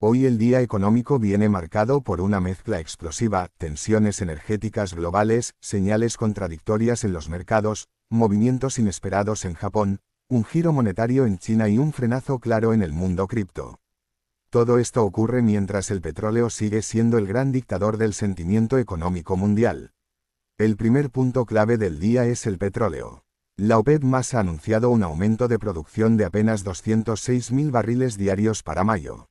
Hoy el día económico viene marcado por una mezcla explosiva, tensiones energéticas globales, señales contradictorias en los mercados, movimientos inesperados en Japón, un giro monetario en China y un frenazo claro en el mundo cripto. Todo esto ocurre mientras el petróleo sigue siendo el gran dictador del sentimiento económico mundial. El primer punto clave del día es el petróleo. La OPEP+ ha anunciado un aumento de producción de apenas 206.000 barriles diarios para mayo.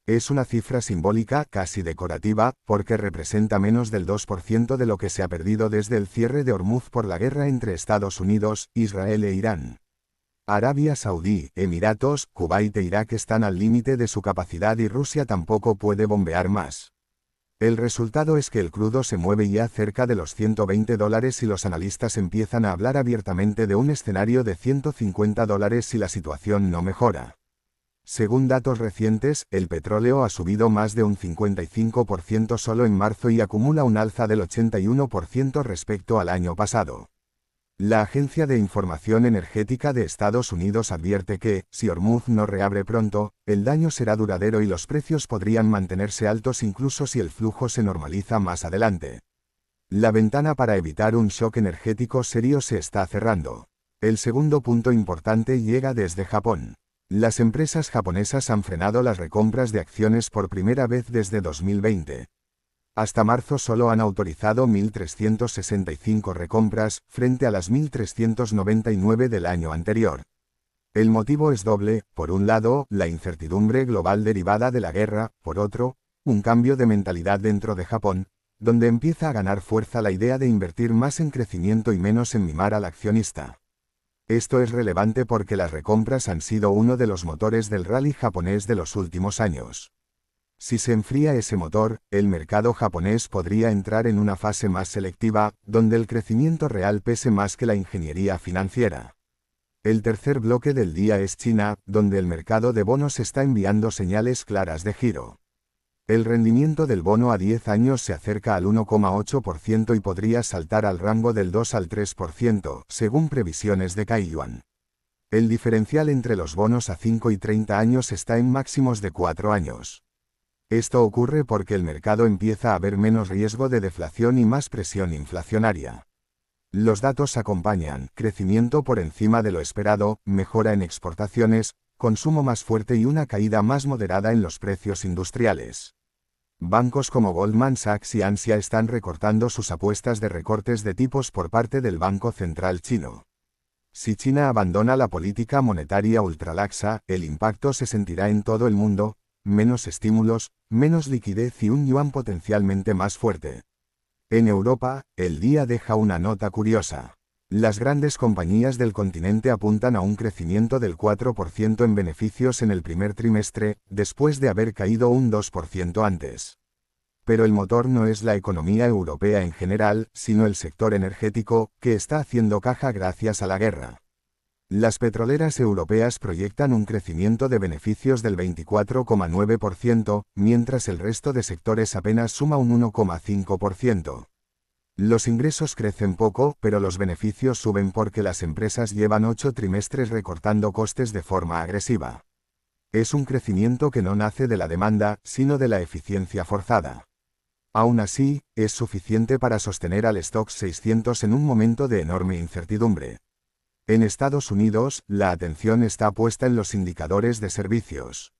Es una cifra simbólica, casi decorativa, porque representa menos del 2% de lo que se ha perdido desde el cierre de Hormuz por la guerra entre Estados Unidos, Israel e Irán. Arabia Saudí, Emiratos, Kuwait e Irak están al límite de su capacidad y Rusia tampoco puede bombear más. El resultado es que el crudo se mueve ya cerca de los $120 y los analistas empiezan a hablar abiertamente de un escenario de $150 si la situación no mejora. Según datos recientes, el petróleo ha subido más de un 55% solo en marzo y acumula un alza del 81% respecto al año pasado. La Agencia de Información Energética de Estados Unidos advierte que, si Hormuz no reabre pronto, el daño será duradero y los precios podrían mantenerse altos incluso si el flujo se normaliza más adelante. La ventana para evitar un shock energético serio se está cerrando. El segundo punto importante llega desde Japón. Las empresas japonesas han frenado las recompras de acciones por primera vez desde 2020. Hasta marzo solo han autorizado 1.365 recompras, frente a las 1.399 del año anterior. El motivo es doble: por un lado, la incertidumbre global derivada de la guerra; por otro, un cambio de mentalidad dentro de Japón, donde empieza a ganar fuerza la idea de invertir más en crecimiento y menos en mimar al accionista. Esto es relevante porque las recompras han sido uno de los motores del rally japonés de los últimos años. Si se enfría ese motor, el mercado japonés podría entrar en una fase más selectiva, donde el crecimiento real pese más que la ingeniería financiera. El tercer bloque del día es China, donde el mercado de bonos está enviando señales claras de giro. El rendimiento del bono a 10 años se acerca al 1,8% y podría saltar al rango del 2 al 3%, según previsiones de Kaiyuan. El diferencial entre los bonos a 5 y 30 años está en máximos de 4 años. Esto ocurre porque el mercado empieza a ver menos riesgo de deflación y más presión inflacionaria. Los datos acompañan: crecimiento por encima de lo esperado, mejora en exportaciones, consumo más fuerte y una caída más moderada en los precios industriales. Bancos como Goldman Sachs y Ansia están recortando sus apuestas de recortes de tipos por parte del Banco Central chino. Si China abandona la política monetaria ultralaxa, el impacto se sentirá en todo el mundo: menos estímulos, menos liquidez y un yuan potencialmente más fuerte. En Europa, el día deja una nota curiosa. Las grandes compañías del continente apuntan a un crecimiento del 4% en beneficios en el primer trimestre, después de haber caído un 2% antes. Pero el motor no es la economía europea en general, sino el sector energético, que está haciendo caja gracias a la guerra. Las petroleras europeas proyectan un crecimiento de beneficios del 24,9%, mientras el resto de sectores apenas suma un 1,5%. Los ingresos crecen poco, pero los beneficios suben porque las empresas llevan 8 trimestres recortando costes de forma agresiva. Es un crecimiento que no nace de la demanda, sino de la eficiencia forzada. Aún así, es suficiente para sostener al Stoxx 600 en un momento de enorme incertidumbre. En Estados Unidos, la atención está puesta en los indicadores de servicios.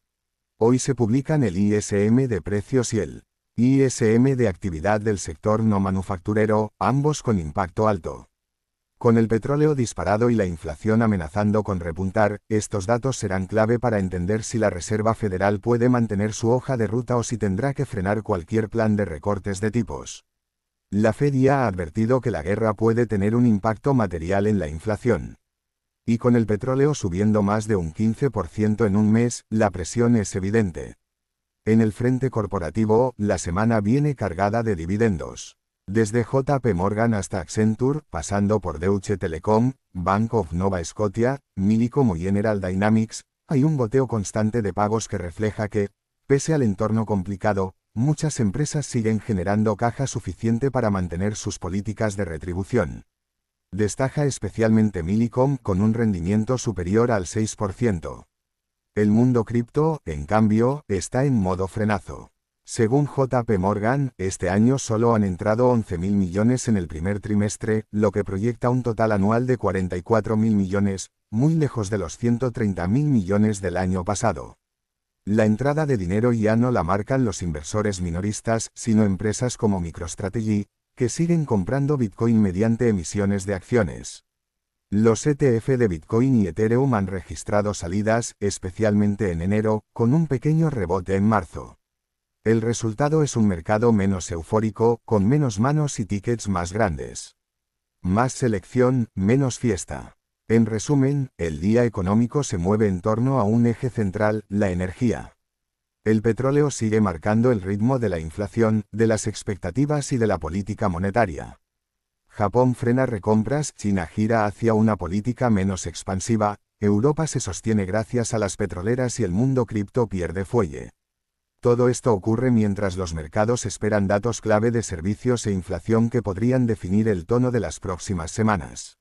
Hoy se publican el ISM de precios y el ISM de actividad del sector no manufacturero, ambos con impacto alto. Con el petróleo disparado y la inflación amenazando con repuntar, estos datos serán clave para entender si la Reserva Federal puede mantener su hoja de ruta o si tendrá que frenar cualquier plan de recortes de tipos. La Fed ya ha advertido que la guerra puede tener un impacto material en la inflación. Y con el petróleo subiendo más de un 15% en un mes, la presión es evidente. En el frente corporativo, la semana viene cargada de dividendos. Desde JP Morgan hasta Accenture, pasando por Deutsche Telekom, Bank of Nova Scotia, Millicom o General Dynamics, hay un goteo constante de pagos que refleja que, pese al entorno complicado, muchas empresas siguen generando caja suficiente para mantener sus políticas de retribución. Destaca especialmente Millicom con un rendimiento superior al 6%. El mundo cripto, en cambio, está en modo frenazo. Según JP Morgan, este año solo han entrado 11.000 millones en el primer trimestre, lo que proyecta un total anual de 44.000 millones, muy lejos de los 130.000 millones del año pasado. La entrada de dinero ya no la marcan los inversores minoristas, sino empresas como MicroStrategy, que siguen comprando Bitcoin mediante emisiones de acciones. Los ETF de Bitcoin y Ethereum han registrado salidas, especialmente en enero, con un pequeño rebote en marzo. El resultado es un mercado menos eufórico, con menos manos y tickets más grandes. Más selección, menos fiesta. En resumen, el día económico se mueve en torno a un eje central, la energía. El petróleo sigue marcando el ritmo de la inflación, de las expectativas y de la política monetaria. Japón frena recompras, China gira hacia una política menos expansiva, Europa se sostiene gracias a las petroleras y el mundo cripto pierde fuelle. Todo esto ocurre mientras los mercados esperan datos clave de servicios e inflación que podrían definir el tono de las próximas semanas.